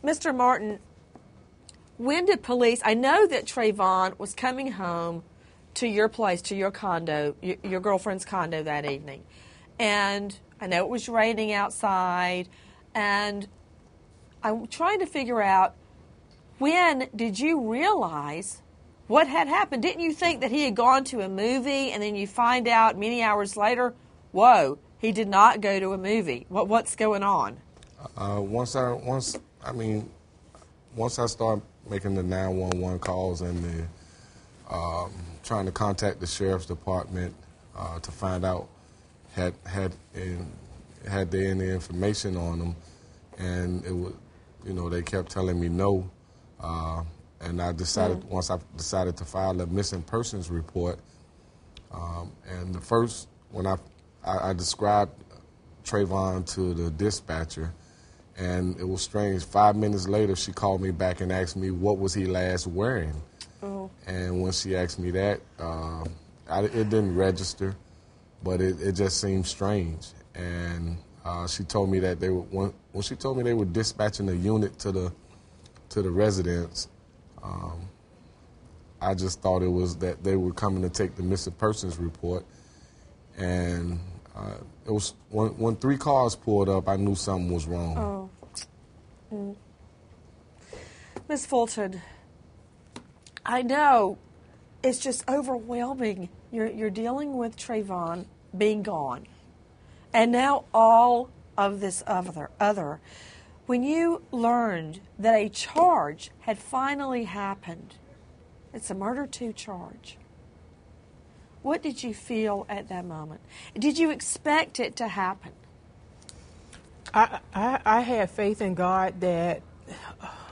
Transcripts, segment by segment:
Mr. Martin, when did police, I know that Trayvon was coming home to your place, to your condo, your girlfriend's condo that evening. And I know it was raining outside, and I'm trying to figure out, when did you realize what had happened? Didn't you think that he had gone to a movie, and then you find out many hours later, whoa, he did not go to a movie? What's going on? Once I started making the 911 calls and trying to contact the sheriff's department to find out had they any information on them, and it was, they kept telling me no, and I decided once I decided to file a missing persons report, and the first when I described Trayvon to the dispatcher. And it was strange. 5 minutes later, she called me back and asked me what was he last wearing. Oh. And when she asked me that, it didn't register, but it just seemed strange. And she told me that when she told me they were dispatching a unit to the residence, I just thought it was that they were coming to take the missing persons report. And it was when 3 cars pulled up, I knew something was wrong. Oh. Ms. Fulton, I know it's just overwhelming. You're dealing with Trayvon being gone, and now all of this other. When you learned that a charge had finally happened, it's a murder 2 charge. What did you feel at that moment? Did you expect it to happen? I had faith in God that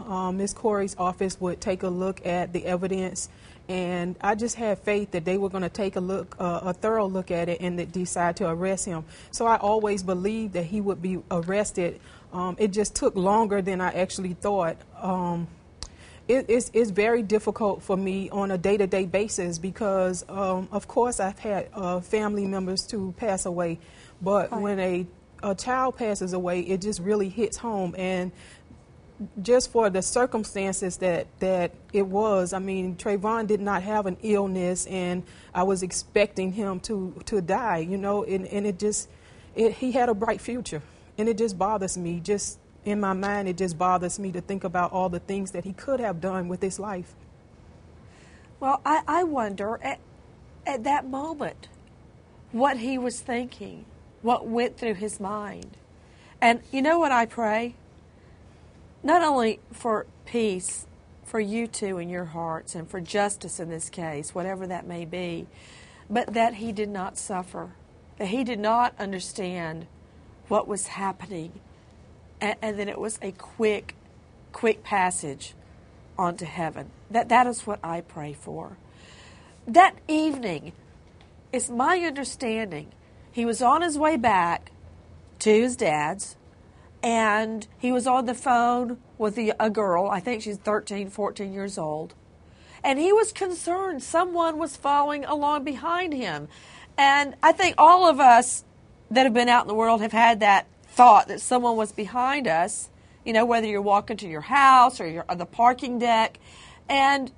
Ms. Corey's office would take a look at the evidence, and I just had faith that they were going to take a thorough look at it and decide to arrest him. So I always believed that he would be arrested. It just took longer than I actually thought. It's very difficult for me on a day-to-day basis because, of course, I've had family members to pass away, but when a child passes away, it just really hits home. And just for the circumstances that it was, I mean, Trayvon did not have an illness, and I was expecting him to die, and he had a bright future, and it just bothers me. Just in my mind, it just bothers me to think about all the things that he could have done with his life. Well, I wonder at that moment what he was thinking, what went through his mind. And you know what I pray? Not only for peace for you two in your hearts and for justice in this case, whatever that may be, but that he did not suffer, that he did not understand what was happening, and that it was a quick passage onto heaven. That is what I pray for. That evening, it's my understanding, he was on his way back to his dad's, and he was on the phone with a girl, I think she's 13, 14 years old, and he was concerned someone was following along behind him. And I think all of us that have been out in the world have had that thought that someone was behind us, whether you're walking to your house or you're on the parking deck. And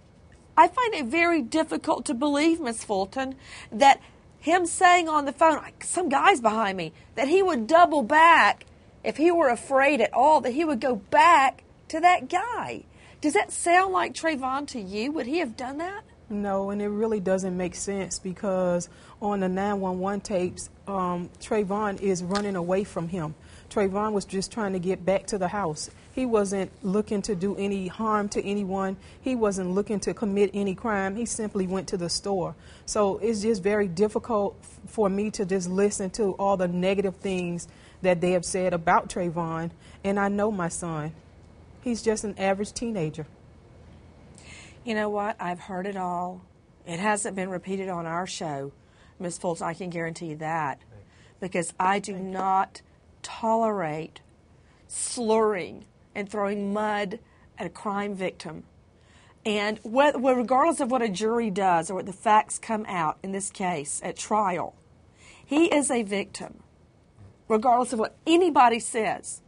I find it very difficult to believe, Miss Fulton, that him saying on the phone, some guy's behind me, that he would double back if he were afraid at all, that he would go back to that guy. Does that sound like Trayvon to you? Would he have done that? No, and it really doesn't make sense because on the 911 tapes, Trayvon is running away from him. Trayvon was just trying to get back to the house. He wasn't looking to do any harm to anyone. He wasn't looking to commit any crime. He simply went to the store. So it's just very difficult for me to just listen to all the negative things that they have said about Trayvon. And I know my son. He's just an average teenager. You know what? I've heard it all. It hasn't been repeated on our show, Ms. Fulton. I can guarantee you that. Because I do not tolerate slurring and throwing mud at a crime victim. And regardless of what a jury does or what the facts come out in this case at trial, he is a victim, regardless of what anybody says.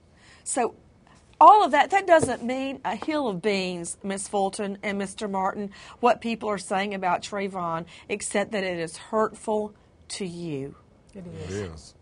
So all of that doesn't mean a hill of beans, Miss Fulton and Mr. Martin, what people are saying about Trayvon, except that it is hurtful to you. It It is. is.